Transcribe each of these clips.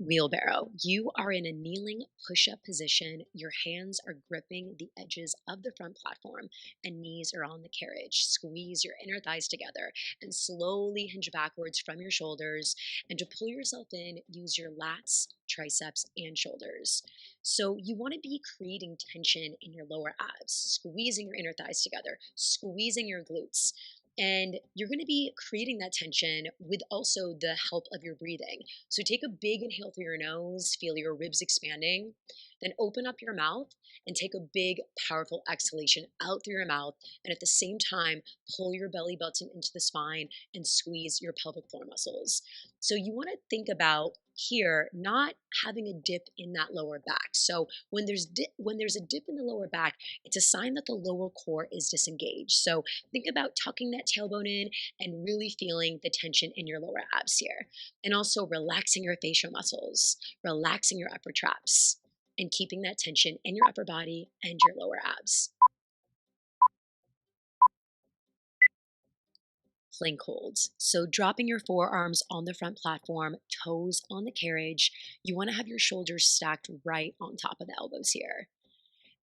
Wheelbarrow. You are in a kneeling push up position. Your hands are gripping the edges of the front platform and knees are on the carriage. Squeeze your inner thighs together and slowly hinge backwards from your shoulders. And to pull yourself in, use your lats, triceps, and shoulders. So you want to be creating tension in your lower abs, squeezing your inner thighs together, squeezing your glutes. And you're going to be creating that tension with also the help of your breathing. So take a big inhale through your nose, feel your ribs expanding. Then open up your mouth and take a big, powerful exhalation out through your mouth. And at the same time, pull your belly button into the spine and squeeze your pelvic floor muscles. So you want to think about here not having a dip in that lower back. So when there's a dip in the lower back, it's a sign that the lower core is disengaged. So think about tucking that tailbone in and really feeling the tension in your lower abs here, and also relaxing your facial muscles, relaxing your upper traps, and keeping that tension in your upper body and your lower abs. Plank holds. So dropping your forearms on the front platform, toes on the carriage. You want to have your shoulders stacked right on top of the elbows here.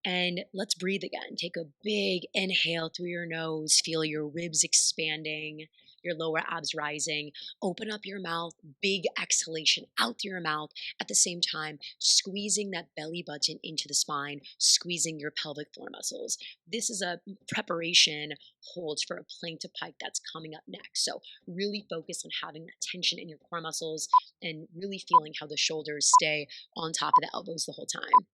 And let's breathe again. Take a big inhale through your nose. Feel your ribs expanding, your lower abs rising. Open up your mouth. Big exhalation out through your mouth. At the same time, squeezing that belly button into the spine, squeezing your pelvic floor muscles. This is a preparation hold for a plank to pike that's coming up next. So, really focus on having that tension in your core muscles and really feeling how the shoulders stay on top of the elbows the whole time.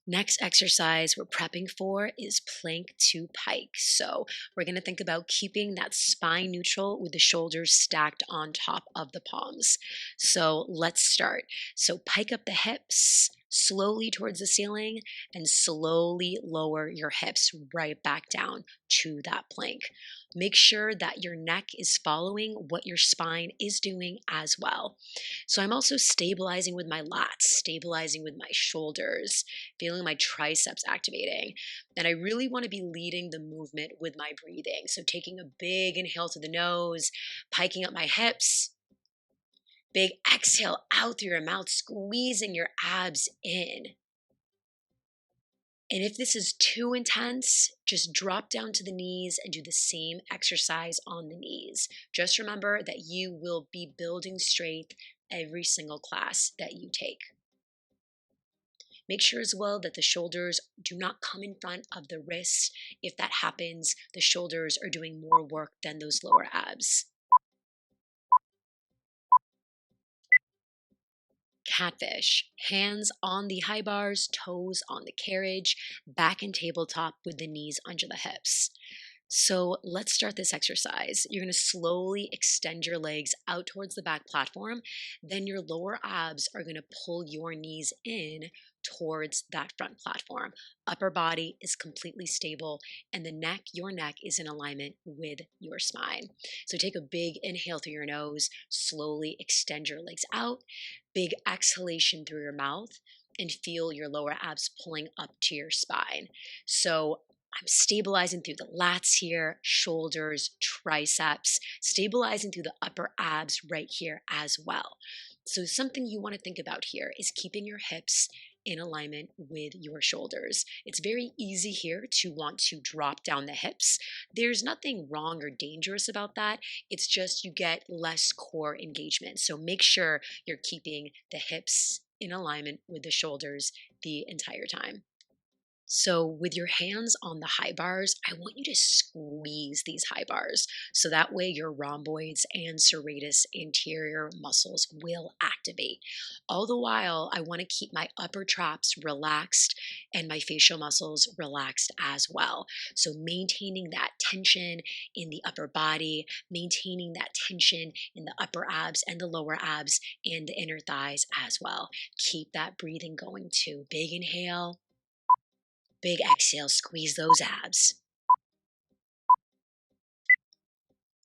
Next exercise we're prepping for is plank to pike. So we're going to think about keeping that spine neutral with the shoulders stacked on top of the palms. So let's start. So pike up the hips slowly towards the ceiling and slowly lower your hips right back down to that plank. Make sure that your neck is following what your spine is doing as well. So I'm also stabilizing with my lats, stabilizing with my shoulders, feeling my triceps activating. And I really want to be leading the movement with my breathing. So taking a big inhale to the nose, piking up my hips, big exhale out through your mouth, squeezing your abs in. And if this is too intense, just drop down to the knees and do the same exercise on the knees. Just remember that you will be building strength every single class that you take. Make sure as well that the shoulders do not come in front of the wrists. If that happens, the shoulders are doing more work than those lower abs. Catfish, hands on the high bars, toes on the carriage, back and tabletop with the knees under the hips. So let's start this exercise. You're going to slowly extend your legs out towards the back platform. Then your lower abs are going to pull your knees in towards that front platform. Upper body is completely stable, and your neck is in alignment with your spine. So take a big inhale through your nose, slowly extend your legs out, big exhalation through your mouth, and feel your lower abs pulling up to your spine. So I'm stabilizing through the lats here, shoulders, triceps, stabilizing through the upper abs right here as well. So, something you want to think about here is keeping your hips in alignment with your shoulders. It's very easy here to want to drop down the hips. There's nothing wrong or dangerous about that. It's just you get less core engagement. So, make sure you're keeping the hips in alignment with the shoulders the entire time. So, with your hands on the high bars, I want you to squeeze these high bars. So that way your rhomboids and serratus anterior muscles will activate. All the while, I want to keep my upper traps relaxed and my facial muscles relaxed as well. So, maintaining that tension in the upper body, maintaining that tension in the upper abs and the lower abs and the inner thighs as well. Keep that breathing going too. Big inhale. Big exhale, squeeze those abs.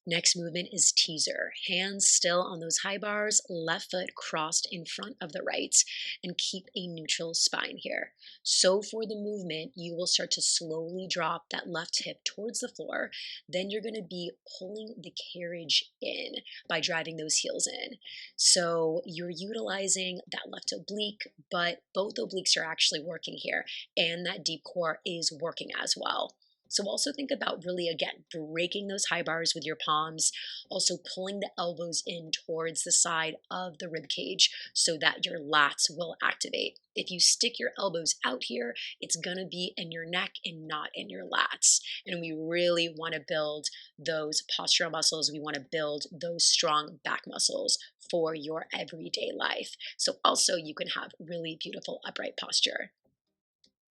Next movement is teaser. Hands still on those high bars, left foot crossed in front of the right, and keep a neutral spine here. So for the movement, you will start to slowly drop that left hip towards the floor. Then you're going to be pulling the carriage in by driving those heels in. So you're utilizing that left oblique, but both obliques are actually working here, and that deep core is working as well. So also think about really, again, breaking those high bars with your palms, also pulling the elbows in towards the side of the rib cage so that your lats will activate. If you stick your elbows out here, it's gonna be in your neck and not in your lats. And we really wanna build those postural muscles. We wanna build those strong back muscles for your everyday life. So also you can have really beautiful upright posture.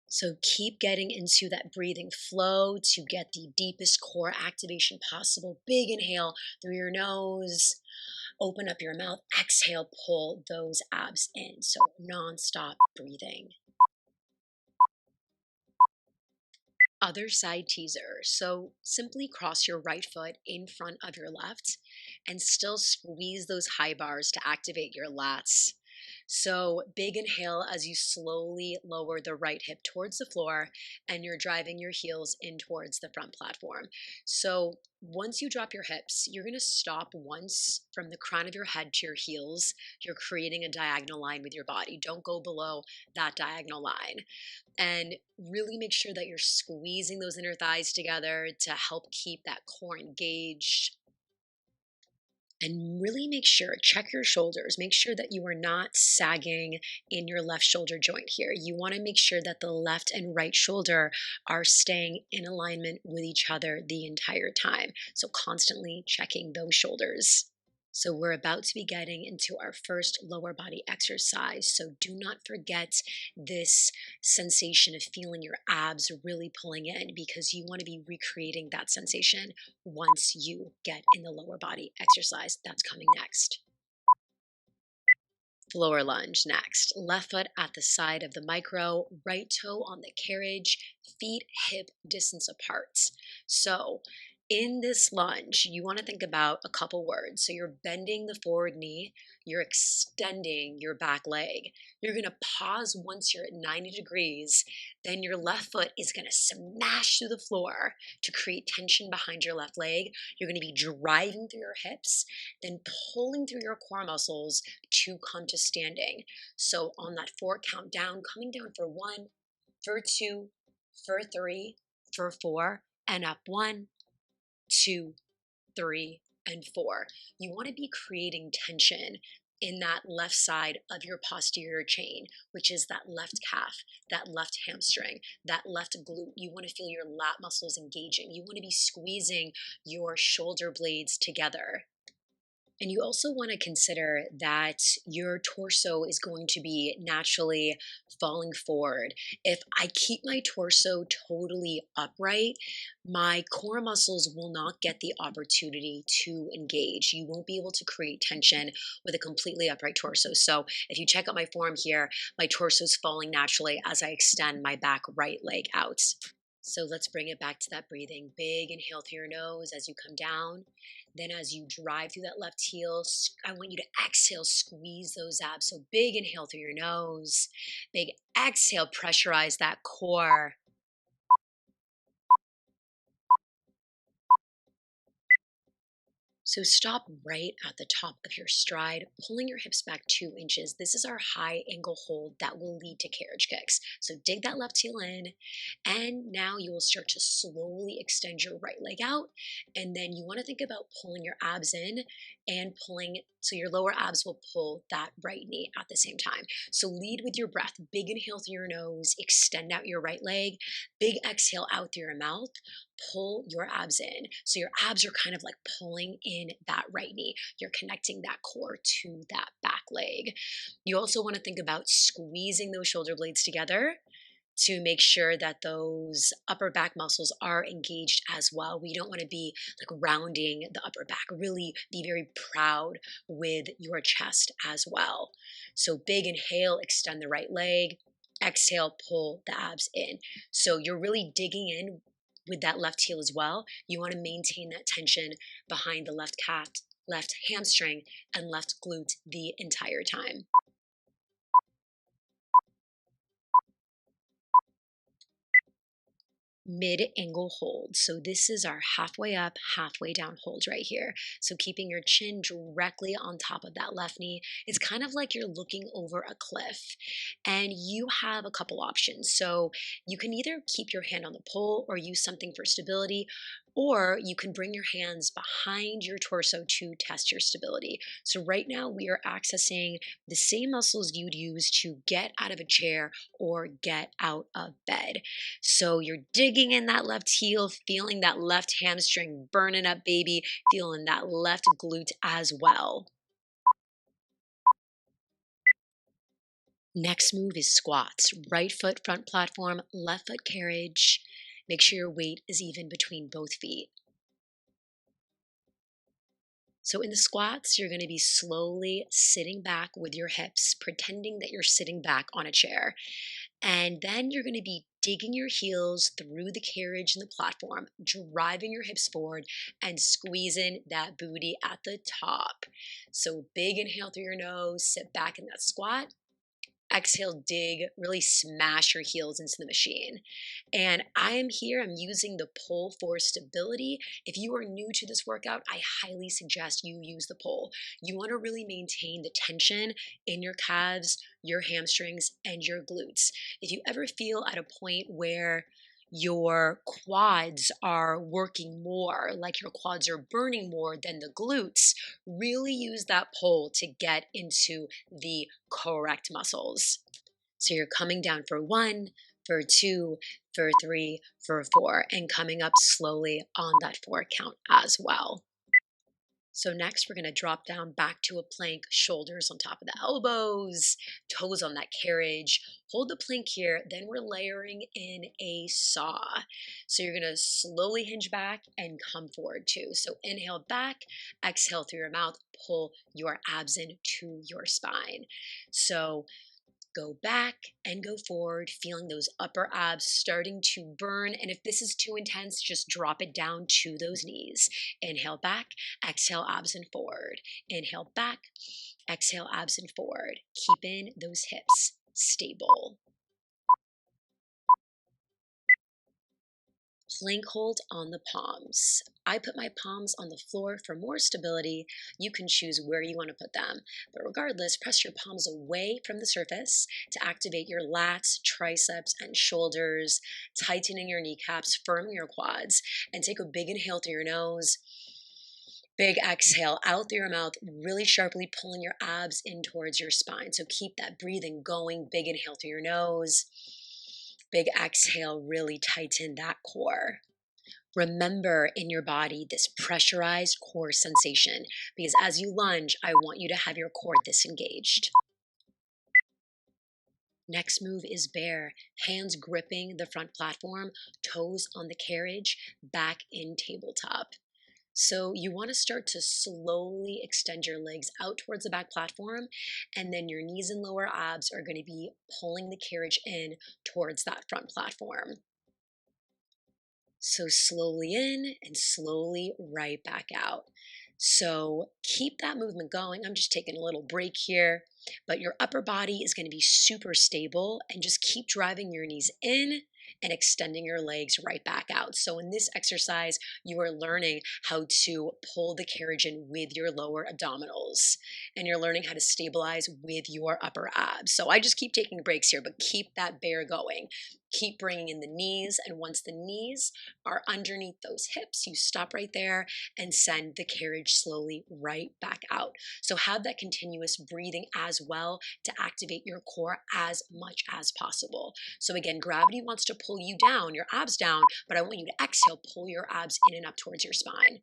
So keep getting into that breathing flow to get the deepest core activation possible. Big inhale through your nose. Open up your mouth. Exhale, pull those abs in. So nonstop breathing. Other side teaser. So simply cross your right foot in front of your left and still squeeze those high bars to activate your lats. So big inhale as you slowly lower the right hip towards the floor and you're driving your heels in towards the front platform. So once you drop your hips, you're going to stop once from the crown of your head to your heels. You're creating a diagonal line with your body. Don't go below that diagonal line, and really make sure that you're squeezing those inner thighs together to help keep that core engaged. And really make sure, check your shoulders, make sure that you are not sagging in your left shoulder joint here. You want to make sure that the left and right shoulder are staying in alignment with each other the entire time. So constantly checking those shoulders. So we're about to be getting into our first lower body exercise. So do not forget this sensation of feeling your abs really pulling in, because you want to be recreating that sensation once you get in the lower body exercise that's coming next. Floor lunge next. Left foot at the side of the micro, right toe on the carriage, feet hip distance apart. So in this lunge, you want to think about a couple words. So you're bending the forward knee, you're extending your back leg. You're going to pause once you're at 90 degrees. Then your left foot is going to smash through the floor to create tension behind your left leg. You're going to be driving through your hips, then pulling through your core muscles to come to standing. So on that 4 count down, coming down for 1, for 2, for 3, for 4, and up 1, 2, 3, and 4. You want to be creating tension in that left side of your posterior chain, which is that left calf, that left hamstring, that left glute. You want to feel your lat muscles engaging. You want to be squeezing your shoulder blades together. And you also want to consider that your torso is going to be naturally falling forward. If I keep my torso totally upright, my core muscles will not get the opportunity to engage. You won't be able to create tension with a completely upright torso. So if you check out my form here, my torso is falling naturally as I extend my back right leg out. So let's bring it back to that breathing. Big inhale through your nose as you come down. Then as you drive through that left heel, I want you to exhale, squeeze those abs. So big inhale through your nose. Big exhale, pressurize that core. So stop right at the top of your stride, pulling your hips back 2 inches. This is our high angle hold that will lead to carriage kicks. So dig that left heel in, and now you will start to slowly extend your right leg out. And then you want to think about pulling your abs in and pulling, so your lower abs will pull that right knee at the same time. So lead with your breath. Big inhale through your nose, extend out your right leg. Big exhale out through your mouth. Pull your abs in. So your abs are kind of like pulling in that right knee. You're connecting that core to that back leg. You also want to think about squeezing those shoulder blades together to make sure that those upper back muscles are engaged as well. We don't want to be like rounding the upper back. Really be very proud with your chest as well. So big inhale, extend the right leg. Exhale, pull the abs in. So you're really digging in with that left heel as well. You want to maintain that tension behind the left calf, left hamstring, and left glute the entire time. Mid-angle hold. So this is our halfway up, halfway down hold right here. So keeping your chin directly on top of that left knee. It's kind of like you're looking over a cliff. And you have a couple options. So you can either keep your hand on the pole or use something for stability, or you can bring your hands behind your torso to test your stability. So right now we are accessing the same muscles you'd use to get out of a chair or get out of bed. So you're digging in that left heel, feeling that left hamstring burning up, baby, feeling that left glute as well. Next move is squats. Right foot front platform, left foot carriage. Make sure your weight is even between both feet. So in the squats, you're going to be slowly sitting back with your hips, pretending that you're sitting back on a chair. And then you're going to be digging your heels through the carriage and the platform, driving your hips forward and squeezing that booty at the top. So big inhale through your nose, sit back in that squat. Exhale, dig, really smash your heels into the machine. And I am here, I'm using the pole for stability. If you are new to this workout, I highly suggest you use the pole. You want to really maintain the tension in your calves, your hamstrings, and your glutes. If you ever feel at a point where your quads are working more, like your quads are burning more than the glutes, really use that pole to get into the correct muscles. So you're coming down for one, for two, for three, for four, and coming up slowly on that four count as well. So next, we're going to drop down back to a plank, shoulders on top of the elbows, toes on that carriage. Hold the plank here, then we're layering in a saw. So you're going to slowly hinge back and come forward too. So inhale back, exhale through your mouth, pull your abs into your spine. So go back and go forward, feeling those upper abs starting to burn. And if this is too intense, just drop it down to those knees. Inhale back, exhale abs and forward. Inhale back, exhale abs and forward. Keeping those hips stable. Plank hold on the palms. I put my palms on the floor for more stability. You can choose where you want to put them. But regardless, press your palms away from the surface to activate your lats, triceps, and shoulders, tightening your kneecaps, firming your quads, and take a big inhale through your nose. Big exhale out through your mouth, really sharply pulling your abs in towards your spine. So keep that breathing going. Big inhale through your nose. Big exhale, really tighten that core. Remember in your body this pressurized core sensation because as you lunge, I want you to have your core disengaged. Next move is bear, hands gripping the front platform, toes on the carriage, back in tabletop. So you want to start to slowly extend your legs out towards the back platform, and then your knees and lower abs are going to be pulling the carriage in towards that front platform. So slowly in and slowly right back out. So keep that movement going. I'm just taking a little break here, but your upper body is going to be super stable and just keep driving your knees in and extending your legs right back out. So in this exercise, you are learning how to pull the carriage in with your lower abdominals and you're learning how to stabilize with your upper abs. So I just keep taking breaks here, but keep that bear going. Keep bringing in the knees, and once the knees are underneath those hips, you stop right there and send the carriage slowly right back out. So have that continuous breathing as well to activate your core as much as possible. So again, gravity wants to pull you down, your abs down, but I want you to exhale, pull your abs in and up towards your spine.